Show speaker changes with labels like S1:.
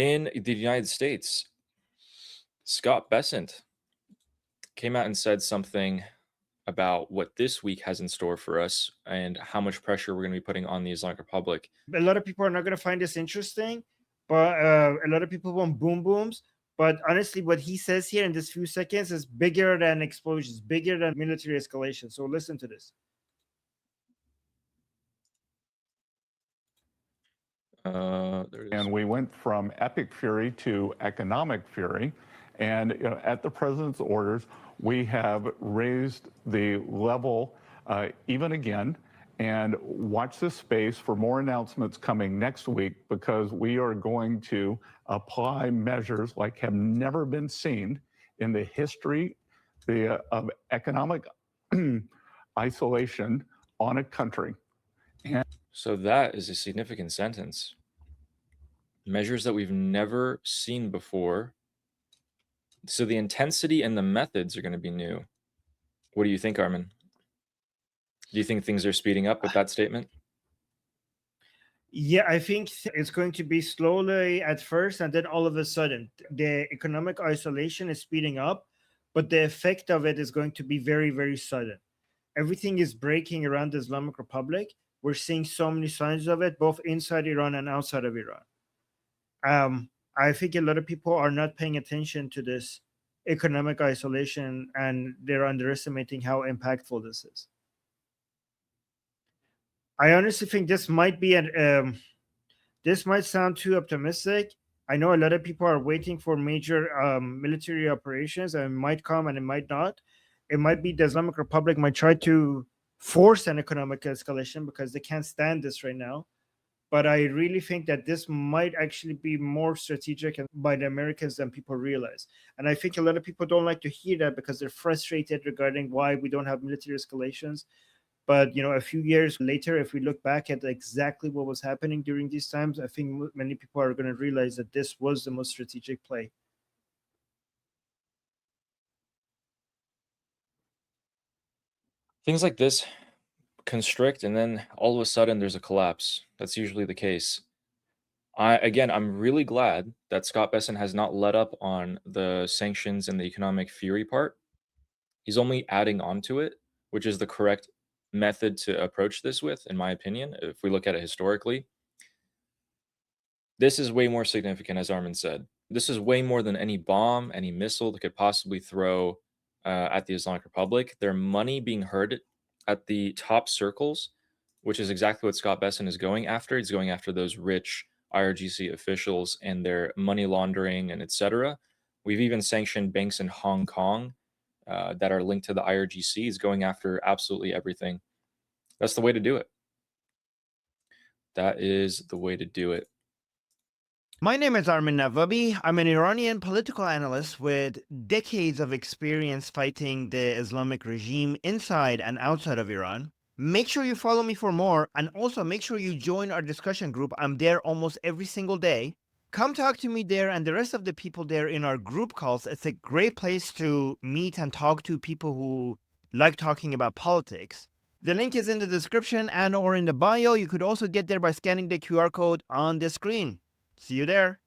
S1: In the United States, Scott Bessent came out and said something about what this week has in store for us and how much pressure we're going to be putting on the Islamic Republic.
S2: A lot of people are not going to find this interesting, but a lot of people want boom booms. But honestly, what he says here in this few seconds is bigger than explosions, bigger than military escalation. So listen to this.
S3: And we went from epic fury to economic fury. And at the president's orders, we have raised the level even again. And watch this space for more announcements coming next week, because we are going to apply measures like have never been seen in the history of economic isolation on a country.
S1: So that is a significant sentence. Measures that we've never seen before. So the intensity and the methods are going to be new. What do you think, Armin? Do you think things are speeding up with that statement?
S2: Yeah, I think it's going to be slowly at first, and then all of a sudden, the economic isolation is speeding up, but the effect of it is going to be very, very sudden. Everything is breaking around the Islamic Republic. We're seeing so many signs of it, both inside Iran and outside of Iran. I think a lot of people are not paying attention to this economic isolation, and they're underestimating how impactful this is. I honestly think this might be this might sound too optimistic. I know a lot of people are waiting for major military operations, and it might come and it might not. It might be the Islamic Republic might try to force an economic escalation because they can't stand this right now. But I really think that this might actually be more strategic by the Americans than people realize. And I think a lot of people don't like to hear that because they're frustrated regarding why we don't have military escalations. But a few years later, if we look back at exactly what was happening during these times, I think many people are going to realize that this was the most strategic play.
S1: Things like this constrict, and then all of a sudden there's a collapse. That's usually the case. I'm really glad that Scott Bessent has not let up on the sanctions and the economic fury part. He's only adding on to it, which is the correct method to approach this with, in my opinion, if we look at it historically. This is way more significant, as Armin said. This is way more than any bomb, any missile that could possibly throw at the Islamic Republic. Their money being heard at the top circles, which is exactly what Scott Bessent is going after. He's going after those rich IRGC officials and their money laundering and etc. We've even sanctioned banks in Hong Kong that are linked to the IRGC. He's going after absolutely everything. That's the way to do it. That is the way to do it.
S4: My name is Armin Navabi. I'm an Iranian political analyst with decades of experience fighting the Islamic regime inside and outside of Iran. Make sure you follow me for more, and also make sure you join our discussion group. I'm there almost every single day. Come talk to me there and the rest of the people there in our group calls. It's a great place to meet and talk to people who like talking about politics. The link is in the description and or in the bio. You could also get there by scanning the QR code on the screen. See you there.